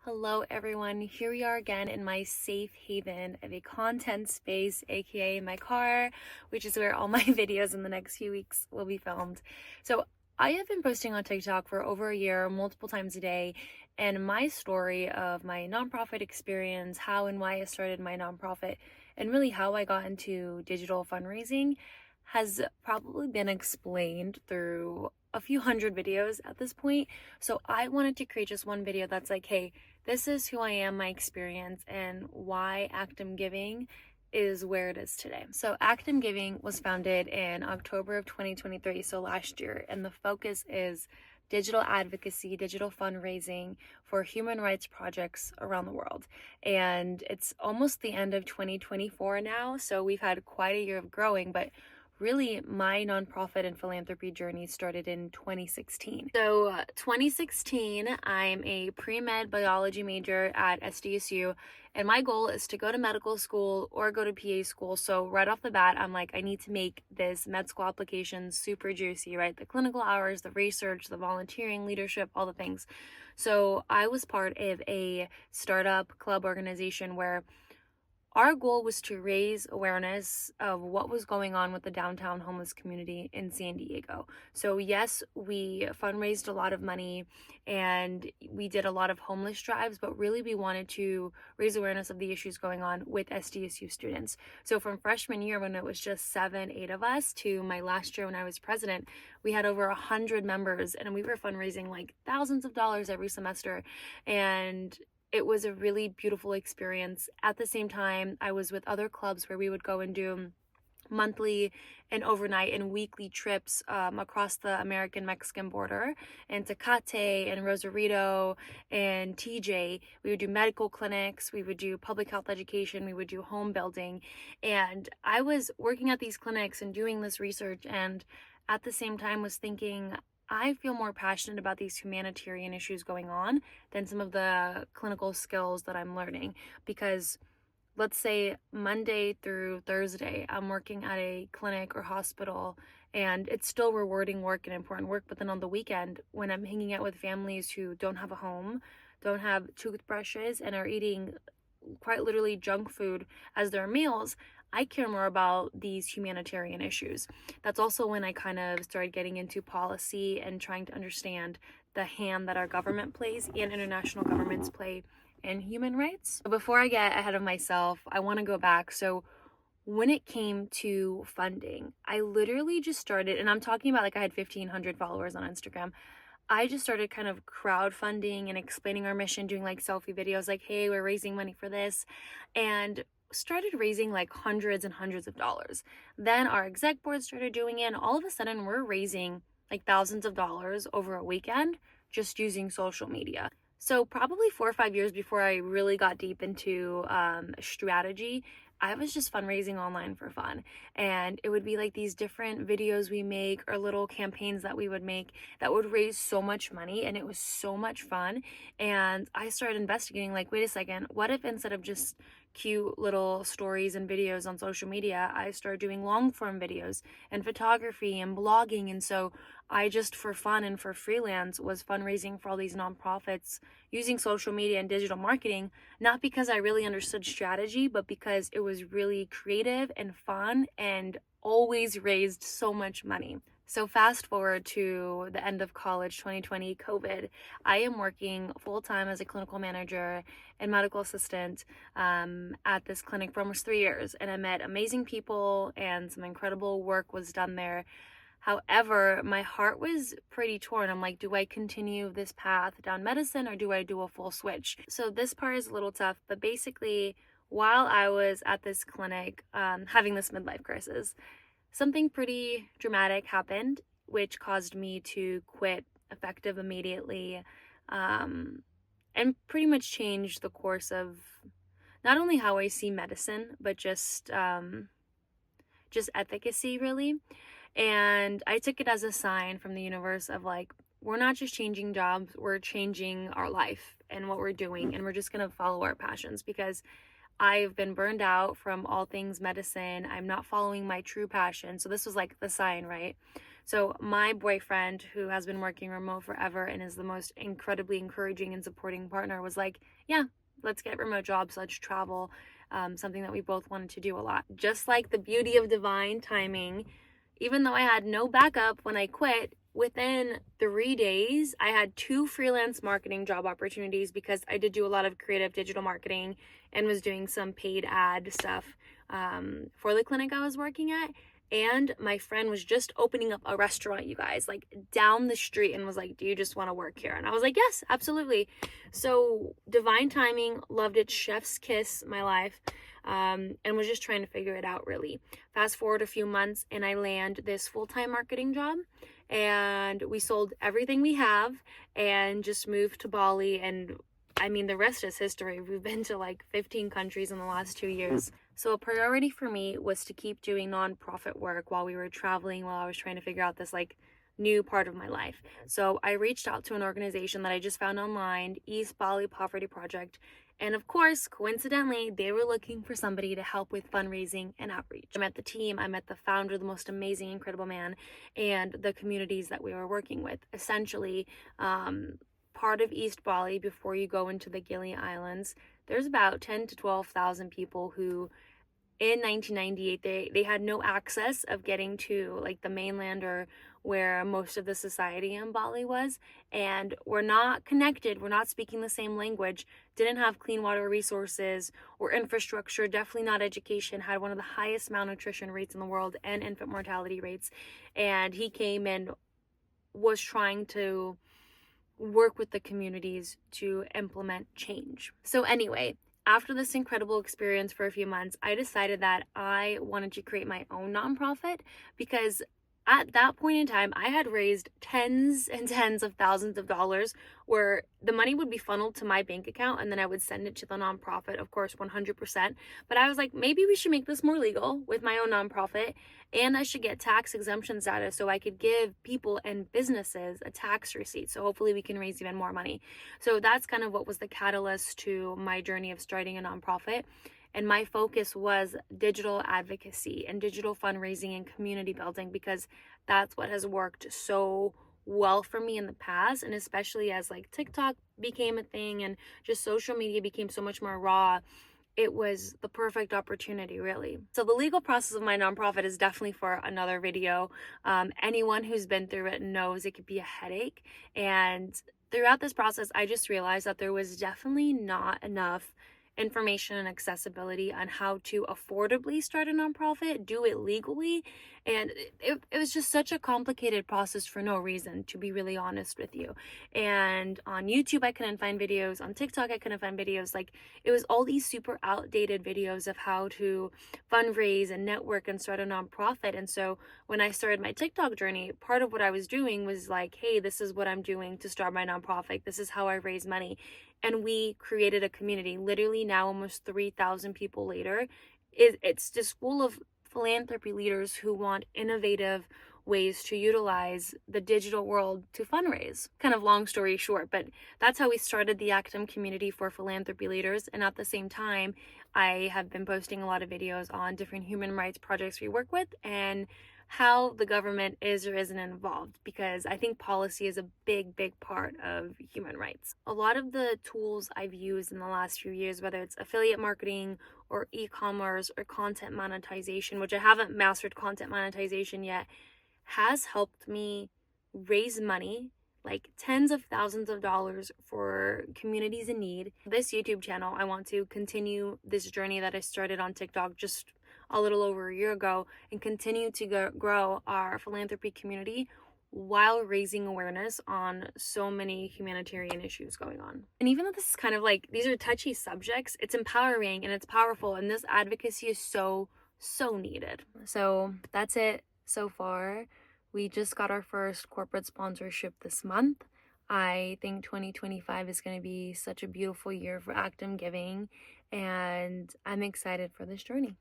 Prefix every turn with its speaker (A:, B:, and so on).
A: Hello everyone, here we are again in my safe haven of a content space, aka my car, which is where all my videos in the next few weeks will be filmed. So I have been posting on TikTok for over a year, multiple times a day, and my story of my nonprofit experience, how and why I started my nonprofit, and really how I got into digital fundraising has probably been explained through a few hundred videos at this point. So I wanted to create just one video that's like, hey, this is who I am, my experience, and why ACTUM Giving is where it is today. So ACTUM Giving was founded in October of 2023, so last year, and the focus is digital advocacy, digital fundraising for human rights projects around the world. And it's almost the end of 2024 now, so we've had quite a year of growing, but really my nonprofit and philanthropy journey started in 2016. So 2016, I'm a pre-med biology major at SDSU, and my goal is to go to medical school or go to PA school. So right off the bat, I'm like, I need to make this med school application super juicy, right? The clinical hours, the research, the volunteering, leadership, all the things. So I was part of a startup club organization where our goal was to raise awareness of what was going on with the downtown homeless community in San Diego. So yes, we fundraised a lot of money and we did a lot of homeless drives, but really we wanted to raise awareness of the issues going on with SDSU students. So from freshman year, when it was just 7-8 of us, to my last year when I was president, we had over 100 members and we were fundraising like thousands of dollars every semester. And it was a really beautiful experience. At the same time, I was with other clubs where we would go and do monthly and overnight and weekly trips across the American-Mexican border, and Tecate and Rosarito and TJ. We would do medical clinics, we would do public health education, we would do home building. And I was working at these clinics and doing this research, and at the same time was thinking, I feel more passionate about these humanitarian issues going on than some of the clinical skills that I'm learning. Because let's say Monday through Thursday, I'm working at a clinic or hospital and it's still rewarding work and important work. But then on the weekend, when I'm hanging out with families who don't have a home, don't have toothbrushes, and are eating quite literally junk food as their meals, I care more about these humanitarian issues. That's also when I kind of started getting into policy and trying to understand the hand that our government plays and international governments play in human rights. Before I get ahead of myself, I want to go back. So when it came to funding, I literally just started, and I'm talking about like I had 1,500 followers on Instagram. I just started kind of crowdfunding and explaining our mission, doing like selfie videos like, hey, we're raising money for this, and started raising like hundreds and hundreds of dollars. Then our exec board started doing it, and all of a sudden we're raising like thousands of dollars over a weekend just using social media. So probably 4 or 5 years before I really got deep into strategy, I was just fundraising online for fun. And it would be like these different videos we make or little campaigns that we would make that would raise so much money, and it was so much fun. And I started investigating, like, wait a second, what if instead of just cute little stories and videos on social media, I started doing long form videos and photography and blogging? And so I just, for fun and for freelance, was fundraising for all these nonprofits using social media and digital marketing, not because I really understood strategy, but because it was really creative and fun and always raised so much money. So fast forward to the end of college, 2020, COVID, I am working full-time as a clinical manager and medical assistant at this clinic for almost 3 years. And I met amazing people and some incredible work was done there. However, my heart was pretty torn. I'm like, do I continue this path down medicine or do I do a full switch? So this part is a little tough, but basically, while I was at this clinic having this midlife crisis, something pretty dramatic happened, which caused me to quit effective immediately, and pretty much changed the course of not only how I see medicine, but just efficacy, really. And I took it as a sign from the universe of like, we're not just changing jobs, we're changing our life and what we're doing, and we're just gonna follow our passions, because I've been burned out from all things medicine. I'm not following my true passion. So this was like the sign, right? So my boyfriend, who has been working remote forever and is the most incredibly encouraging and supporting partner, was like, yeah, let's get remote jobs, let's travel. Something that we both wanted to do a lot. Just like the beauty of divine timing, even though I had no backup when I quit, within 3 days, I had 2 freelance marketing job opportunities because I did do a lot of creative digital marketing and was doing some paid ad stuff for the clinic I was working at. And my friend was just opening up a restaurant, you guys, like down the street, and was like, do you just want to work here? And I was like, yes, absolutely. So divine timing, loved it, chef's kiss, my life, and was just trying to figure it out really. Fast forward a few months and I land this full-time marketing job, and we sold everything we have and just moved to Bali. And I mean, the rest is history. We've been to like 15 countries in the last 2 years. So a priority for me was to keep doing nonprofit work while we were traveling, while I was trying to figure out this like new part of my life. So I reached out to an organization that I just found online, East Bali Poverty Project. And of course, coincidentally, they were looking for somebody to help with fundraising and outreach. I met the team, I met the founder, the most amazing, incredible man, and the communities that we were working with. Essentially, part of East Bali, before you go into the Gili Islands, there's about 10 to 12,000 people who in 1998 they had no access of getting to like the mainland or where most of the society in Bali was, and we're not connected, we're not speaking the same language, didn't have clean water resources or infrastructure, definitely not education, had one of the highest malnutrition rates in the world and infant mortality rates. And he came and was trying to work with the communities to implement change. So anyway, after this incredible experience for a few months, I decided that I wanted to create my own nonprofit, because at that point in time, I had raised tens and tens of thousands of dollars where the money would be funneled to my bank account and then I would send it to the nonprofit, of course, 100%. But I was like, maybe we should make this more legal with my own nonprofit, and I should get tax exemption status so I could give people and businesses a tax receipt. So hopefully we can raise even more money. So that's kind of what was the catalyst to my journey of starting a nonprofit. And my focus was digital advocacy and digital fundraising and community building, because that's what has worked so well for me in the past. And especially as like TikTok became a thing and just social media became so much more raw, it was the perfect opportunity, really. So the legal process of my nonprofit is definitely for another video. Anyone who's been through it knows it could be a headache. And throughout this process, I just realized that there was definitely not enough information and accessibility on how to affordably start a nonprofit, do it legally. And it was just such a complicated process for no reason, to be really honest with you. And on YouTube, I couldn't find videos. On TikTok, I couldn't find videos. Like, it was all these super outdated videos of how to fundraise and network and start a nonprofit. And so when I started my TikTok journey, part of what I was doing was like, hey, this is what I'm doing to start my nonprofit. This is how I raise money. And we created a community. Literally now, almost 3,000 people later, it's just full of philanthropy leaders who want innovative ways to utilize the digital world to fundraise. Kind of long story short, but that's how we started the ACTUM community for philanthropy leaders. And at the same time, I have been posting a lot of videos on different human rights projects we work with and how the government is or isn't involved, because I think policy is a big part of human rights. A lot of the tools I've used in the last few years, whether it's affiliate marketing or e-commerce or content monetization, which I haven't mastered content monetization yet, has helped me raise money, like tens of thousands of dollars, for communities in need. This YouTube channel, I want to continue this journey that I started on TikTok just a little over a year ago and continue to grow our philanthropy community while raising awareness on so many humanitarian issues going on. And even though this is kind of like, these are touchy subjects, it's empowering and it's powerful, and this advocacy is so needed. So that's it so far. We just got our first corporate sponsorship this month. I think 2025 is going to be such a beautiful year for ACTUM giving, and I'm excited for this journey.